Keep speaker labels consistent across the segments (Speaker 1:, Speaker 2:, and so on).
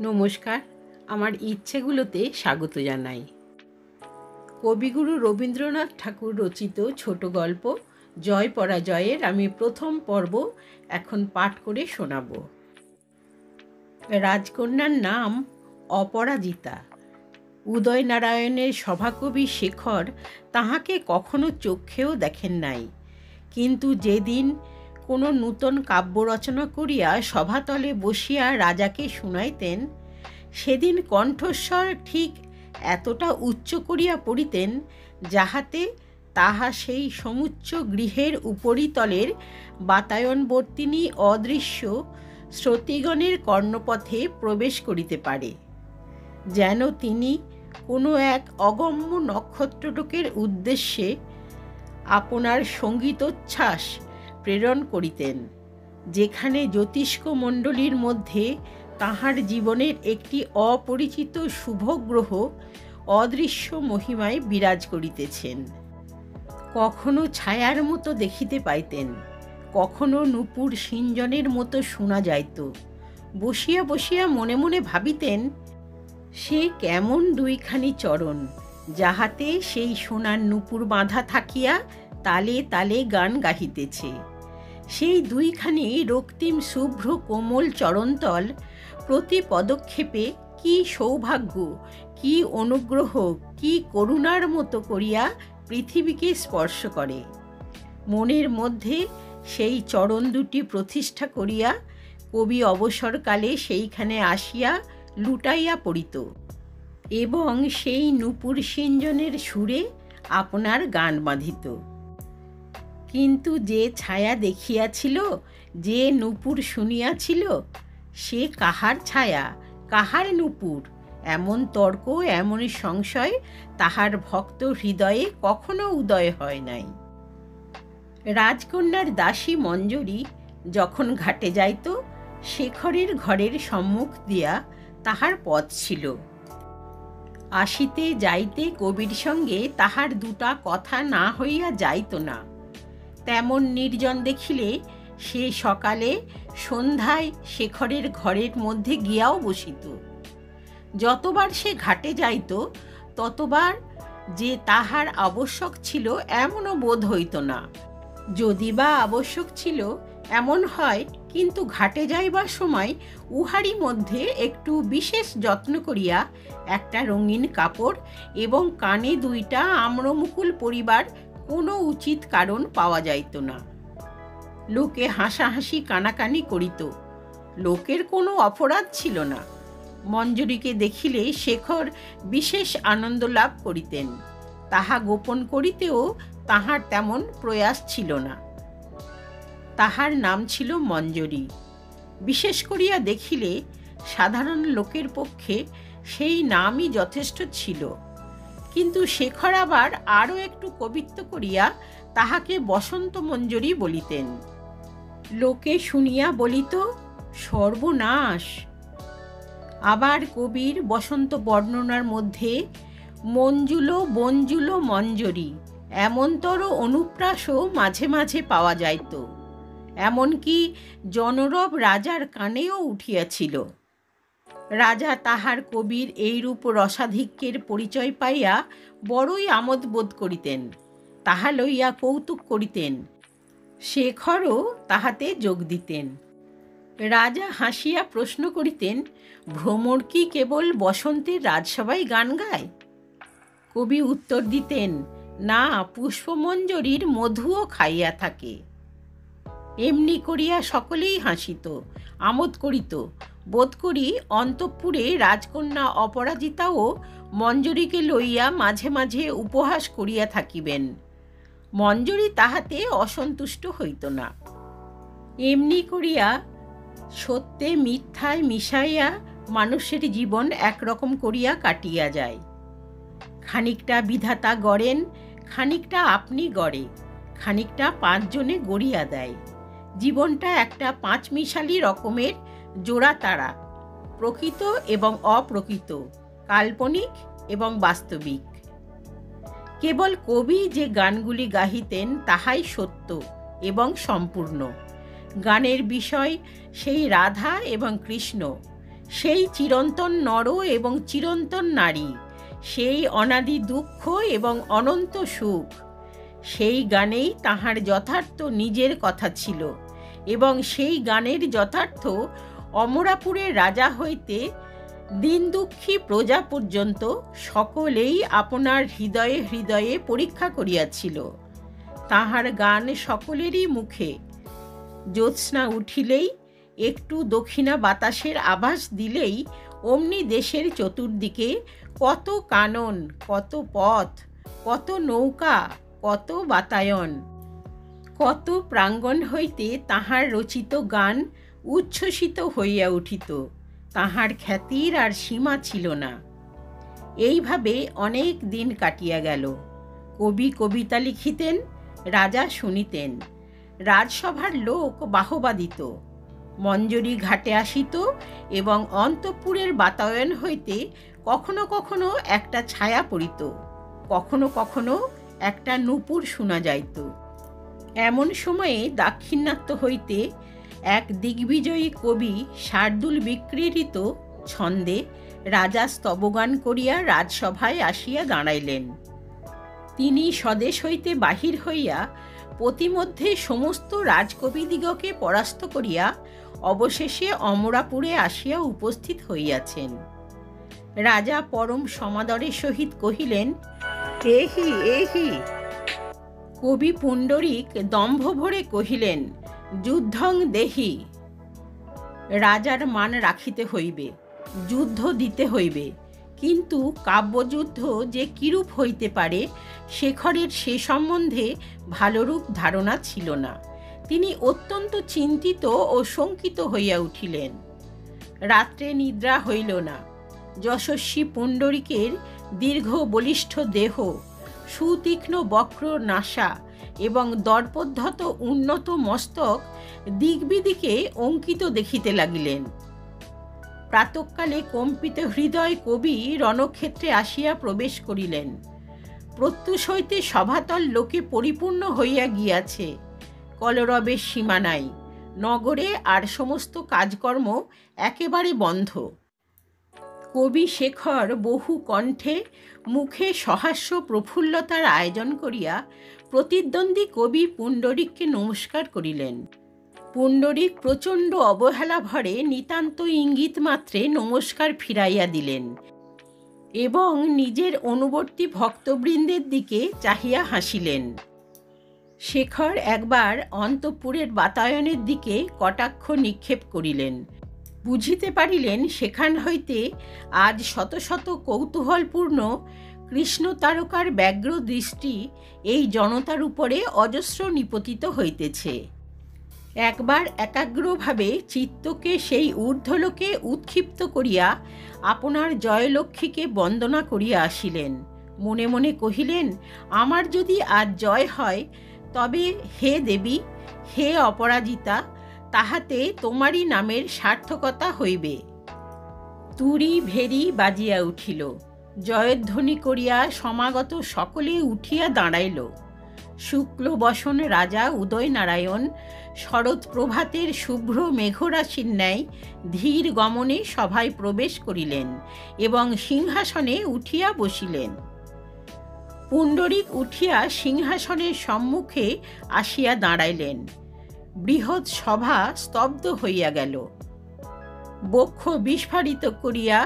Speaker 1: নমস্কার, আমার ইচ্ছেগুলোতে স্বাগত জানাই। কবিগুরু রবীন্দ্রনাথ ঠাকুর রচিত ছোট গল্প জয় পরাজয়ের আমি প্রথম পর্ব এখন পাঠ করে শোনাব। রাজকন্যার নাম অপরাজিতা। উদয়নারায়ণের সভাকবি শেখর তাহাকে কখনো চক্ষেও দেখেন নাই, কিন্তু যেদিন কোনো নূতন কাব্য রচনা করিয়া সভাতলে বসিয়া রাজাকে শুনাইতেন, সেদিন কণ্ঠস্বর ঠিক এতটা উচ্চ করিয়া পড়িতেন যাহাতে তাহা সেই সমুচ্চ গৃহের উপরিতলের বাতায়নবর্তিনী অদৃশ্য শ্রোতৃগণের কর্ণপথে প্রবেশ করিতে পারে, যেন তিনি কোনো এক অগম্য নক্ষত্রলোকের উদ্দেশ্যে আপনার সঙ্গীতোচ্ছ্বাস প্রেরণ করিতেন, যেখানে জ্যোতিষ্কমণ্ডলীর মধ্যে তাহার জীবনের একটি অপরিচিত শুভগ্রহ অদৃশ্য মহিমায় বিরাজ করিতেছেন। কখনো ছায়ার মতো দেখিতে পাইতেন, কখনো নূপুর সিঞ্জনের মতো শোনা যাইত। বসিয়া বসিয়া মনে মনে ভাবিতেন, সে কেমন দুইখানি চরণ, যাহাতে সেই সোনার নূপুর বাঁধা থাকিয়া তালে তালে গান গাহিতেছে। সেই দুইখানি রক্তিম শুভ্র কোমল চরণতল প্রতি পদক্ষেপে কি সৌভাগ্য, কি অনুগ্রহ, কি করুণার মতো করিয়া পৃথিবীকে স্পর্শ করে। মনের মধ্যে সেই চরণ দুটি প্রতিষ্ঠা করিয়া কবি অবসরকালে সেইখানে আসিয়া লুটাইয়া পড়িত এবং সেই নূপুর সিঞ্জনের সুরে আপনার গান বাঁধিত। কিন্তু যে ছায়া দেখিয়াছিল, যে নূপুর শুনিয়াছিল, সে কাহার ছায়া, কাহার নূপুর, এমন তর্ক, এমন সংশয় তাহার ভক্ত হৃদয়ে কখনো উদয় হয় নাই। রাজকন্যার দাসী মঞ্জরী যখন ঘাটে যাইত, শেখরের ঘরের সম্মুখ দিয়া তাহার পথ ছিল। আসিতে যাইতে কবির সঙ্গে তাহার দুটা কথা না হইয়া যাইত না। তেমন নির্জন দেখিলে সে সকালে সন্ধ্যায় শেখরের ঘরের মধ্যে গিয়াও বসিত। যতবার সে ঘাটে যাইত, ততবার যে তাহার আবশ্যক ছিল এমনও বোধ হইত না। যদি বা আবশ্যক ছিল এমন হয়, কিন্তু ঘাটে যাইবার সময় উহারই মধ্যে একটু বিশেষ যত্ন করিয়া একটা রঙিন কাপড় এবং কানে দুইটা আম্রমুকুল পরিবার কোনো উচিত কারণ পাওয়া যাইত না। লোকে হাসাহাসি কানাকানি করিত, লোকের কোনো অপরাধ ছিল না। মঞ্জরীকে দেখিলে শেখর বিশেষ আনন্দ লাভ করিতেন, তাহা গোপন করিতেও তাহার তেমন প্রয়াস ছিল না। তাহার নাম ছিল মঞ্জরী। বিশেষ করিয়া দেখিলে সাধারণ লোকের পক্ষে সেই নামই যথেষ্ট ছিল, কিন্তু শেখর আবার আরও একটু কবিত্ব করিয়া তাহাকে বসন্ত মঞ্জরী বলিতেন। লোকে শুনিয়া বলিত, সর্বনাশ। আবার কবির বসন্ত বর্ণনার মধ্যে মঞ্জুলো বঞ্জুলো মঞ্জরী এমনতর অনুপ্রাসও মাঝে মাঝে পাওয়া যাইত, এমনকি জনরব রাজার কানেও উঠিয়াছিল। রাজা তাহার কবির এইরূপ রসাধিক্যের পরিচয় পাইয়া বড়ই আমোদ বোধ করিতেন, তাহা লইয়া কৌতুক করিতেন। শেখরও তাহাতে যোগ দিতেন। রাজা হাসিয়া প্রশ্ন করিতেন, ভ্রমর কি কেবল বসন্তের রাজসভায় গান গায়? কবি উত্তর দিতেন, না, পুষ্পমঞ্জরীর মধুও খাইয়া থাকে। এমনি করিয়া সকলেই হাসিত, আমোদ করিত। বোধ করি অন্তঃপুরে রাজকন্যা অপরাজিতাও মঞ্জরীকে লইয়া মাঝে মাঝে উপহাস করিয়া থাকিবেন। মঞ্জরী তাহাতে অসন্তুষ্ট হইত না। এমনি করিয়া সত্যে মিথ্যায় মিশাইয়া মানুষের জীবন একরকম করিয়া কাটিয়া যায়। খানিকটা বিধাতা গড়েন, খানিকটা আপনি গড়ে, খানিকটা পাঁচজনে গড়িয়া দেয়। জীবনটা একটা পাঁচমিশালি রকমের জোড়া তারা, প্রকৃত এবং অপ্রকৃত, কাল্পনিক এবং বাস্তবিক। কেবল কবি যে গানগুলি গাহিতেন তাহাই সত্য এবং সম্পূর্ণ। গানের বিষয় সেই রাধা এবং কৃষ্ণ, সেই চিরন্তন নর এবং চিরন্তন নারী, সেই অনাদি দুঃখ এবং অনন্ত সুখ। সেই গানেই তাহার যথার্থ নিজের কথা ছিল, এবং সেই গানের যথার্থ অমরাপুরের রাজা হইতে দিন দুঃখী প্রজা পর্যন্ত সকলেই আপনার হৃদয়ে হৃদয়ে পরীক্ষা করিয়াছিল। তাহার গান সকলেরই মুখে। জ্যোৎস্না উঠিলেই, একটু দক্ষিণা বাতাসের আভাস দিলেই অমনি দেশের চতুর্দিকে কত কানন, কত পথ, কত নৌকা, কত বাতায়ন, কত প্রাঙ্গণ হইতে তাহার রচিত গান উচ্ছ্বসিত হইয়া উঠিত। তাহার খ্যাতির আর সীমা ছিল না। এইভাবে অনেক দিন কাটিয়া গেল। কবি কবিতা লিখিতেন, রাজা শুনিতেন, রাজসভার লোক বাহবা দিত। মঞ্জরি ঘাটে আসিত এবং অন্তঃপুরের বাতায়ন হইতে কখনো কখনো একটা ছায়া পড়িত, কখনো কখনো একটা নূপুর শোনা যাইত। এমন সময়ে দাক্ষিণাত্য হইতে এক দিগ্বিজয়ী কবি শার্দুল বিক্রীড়িত ছন্দে রাজা স্তবগান করিয়া রাজসভায় আসিয়া দাঁড়াইলেন। তিনি স্বদেশ হইতে বাহির হইয়া প্রতিমধ্যে সমস্ত রাজকবিদিগকে পরাস্ত করিয়া অবশেষে অমরাপুরে আসিয়া উপস্থিত হইয়াছেন। রাজা পরম সমাদরের সহিত কহিলেন, এহি এহি। কবি পুণ্ডরীক দম্ভ ভরে কহিলেন, যুদ্ধং দেহি। রাজার মান রাখিতে হইবে, যুদ্ধ দিতে হইবে, কিন্তু কাব্যযুদ্ধ যে কিরূপ হইতে পারে শেখরের সে সম্বন্ধে ভালোরূপ ধারণা ছিল না। তিনি অত্যন্ত চিন্তিত ও শঙ্কিত হইয়া উঠিলেন। রাত্রে নিদ্রা হইল না। যশস্বী পুণ্ডরীকের দীর্ঘ বলিষ্ঠ দেহ, সুতীক্ষ্ণ বক্র নাসা এবং দর্পোদ্ধত উন্নত মস্তক দিগ্বিদিকে অঙ্কিত দেখিতে লাগিলেন। প্রাতঃকালে কম্পিত হৃদয় কবি রণক্ষেত্রে আসিয়া প্রবেশ করিলেন। প্রত্যুষ হইতে সভাতল লোকে পরিপূর্ণ হইয়া গিয়াছে। কলরবের সীমা নাই। নগরে আর সমস্ত কাজকর্ম একেবারে বন্ধ। কবি শেখর বহু কণ্ঠে মুখে সহাস্য প্রফুল্লতার আয়োজন করিয়া প্রতিদ্বন্দ্বী কবি পুণ্ডরীককে নমস্কার করিলেন। পুণ্ডরীক প্রচণ্ড অবহেলা ভরে নিতান্ত ইঙ্গিত মাত্রে নমস্কার ফিরাইয়া দিলেন এবং নিজের অনুবর্তী ভক্তবৃন্দের দিকে চাহিয়া হাসিলেন। শেখর একবার অন্তঃপুরের বাতায়নের দিকে কটাক্ষ নিক্ষেপ করিলেন। বুঝিতে পারিলেন সেখান হইতে আজ শত শত কৌতূহলপূর্ণ কৃষ্ণতারকার ব্যগ্র দৃষ্টি এই জনতার উপরে অজস্র নিপতিত হইতেছে। একবার একাগ্রভাবে চিত্তকে সেই ঊর্ধ্বলোকে উৎক্ষিপ্ত করিয়া আপনার জয়লক্ষ্মীকে বন্দনা করিয়া আসিলেন। মনে মনে কহিলেন, আমার যদি আজ জয় হয় তবে হে দেবী, হে অপরাজিতা, তাহাতে তোমারই নামের সার্থকতা হইবে। তুরি ভেরি বাজিয়া উঠিল। জয়ধ্বনি করিয়া সমাগত সকলে উঠিয়া দাঁড়াইল। শুক্লবসন রাজা উদয়নারায়ণ শরৎ প্রভাতের শুভ্র মেঘরাশির ন্যায় ধীর গমনে সভায় প্রবেশ করিলেন এবং সিংহাসনে উঠিয়া বসিলেন। পুণ্ডরীক উঠিয়া সিংহাসনের সম্মুখে আসিয়া দাঁড়াইলেন। বৃহৎ সভা স্তব্ধ হইয়া গেল। বক্ষ বিস্ফারিত করিয়া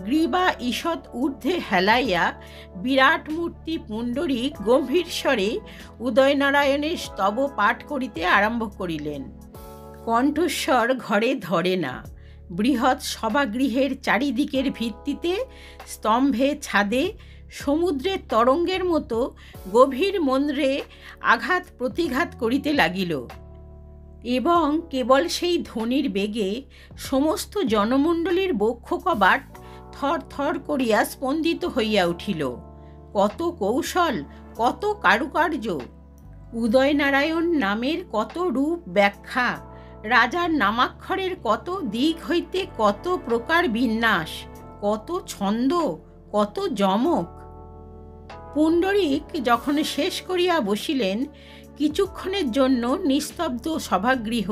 Speaker 1: গ্রীবা ঈষৎ ঊর্ধ্বে হেলাইয়া বিরাট মূর্তি পুণ্ডরীক গম্ভীর স্বরে উদয়নারায়ণের স্তব পাঠ করিতে আরম্ভ করিলেন। কণ্ঠস্বর ঘরে ধরে না। বৃহৎ সভাগৃহের চারিদিকের ভিত্তিতে, স্তম্ভে, ছাদে সমুদ্রের তরঙ্গের মতো গভীর মন্দ্রে আঘাত প্রতিঘাত করিতে লাগিল এবং কেবল সেই ধ্বনির বেগে সমস্ত জনমণ্ডলীর বক্ষ কবাট থর থর করিয়া স্পন্দিত হইয়া উঠিল। কত কৌশল, কত কারুকার্য! উদয়নারায়ণ নামের কত রূপ ব্যাখ্যা, রাজার নামাক্ষরের কত দিক হইতে কত প্রকার বিন্যাস, কত ছন্দ, কত যমক! পুণ্ডরীক যখন শেষ করিয়া বসিলেন, কিছুক্ষণের জন্য নিস্তব্ধ সভাগৃহ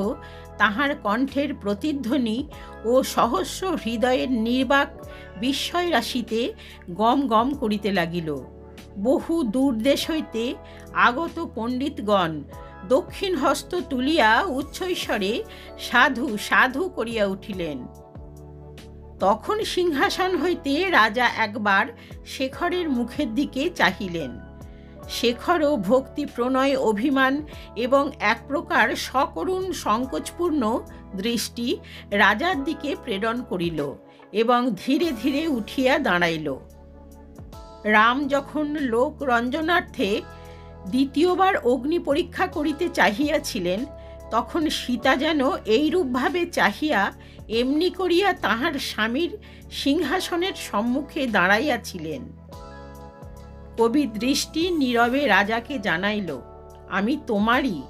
Speaker 1: তাহার কণ্ঠের প্রতিধ্বনি ও সহস্র হৃদয়ের নির্বাক বিস্ময় রাশিতে গম গম করিতে লাগিল। বহু দূরদেশ হইতে আগত পণ্ডিতগণ দক্ষিণ হস্ত তুলিয়া উচ্চৈস্বরে সাধু সাধু করিয়া উঠিলেন। তখন সিংহাসন হইতে রাজা একবার শেখরের মুখের দিকে চাহিলেন। শেখরও ভক্তি, প্রণয়, অভিমান এবং এক প্রকার সকরুণ সংকোচপূর্ণ দৃষ্টি রাজার দিকে প্রেরণ করিল এবং ধীরে ধীরে উঠিয়া দাঁড়াইল। রাম যখন লোক রঞ্জনার্থে দ্বিতীয়বার অগ্নি পরীক্ষা করিতে চাহিয়াছিলেন, তখন সীতা যেন এইরূপভাবে চাহিয়া এমনি করিয়া তাহার স্বামীর সিংহাসনের সম্মুখে দাঁড়াইয়াছিলেন। কবি দৃষ্টি নীরবে রাজাকে জানাইল, আমি তোমারই।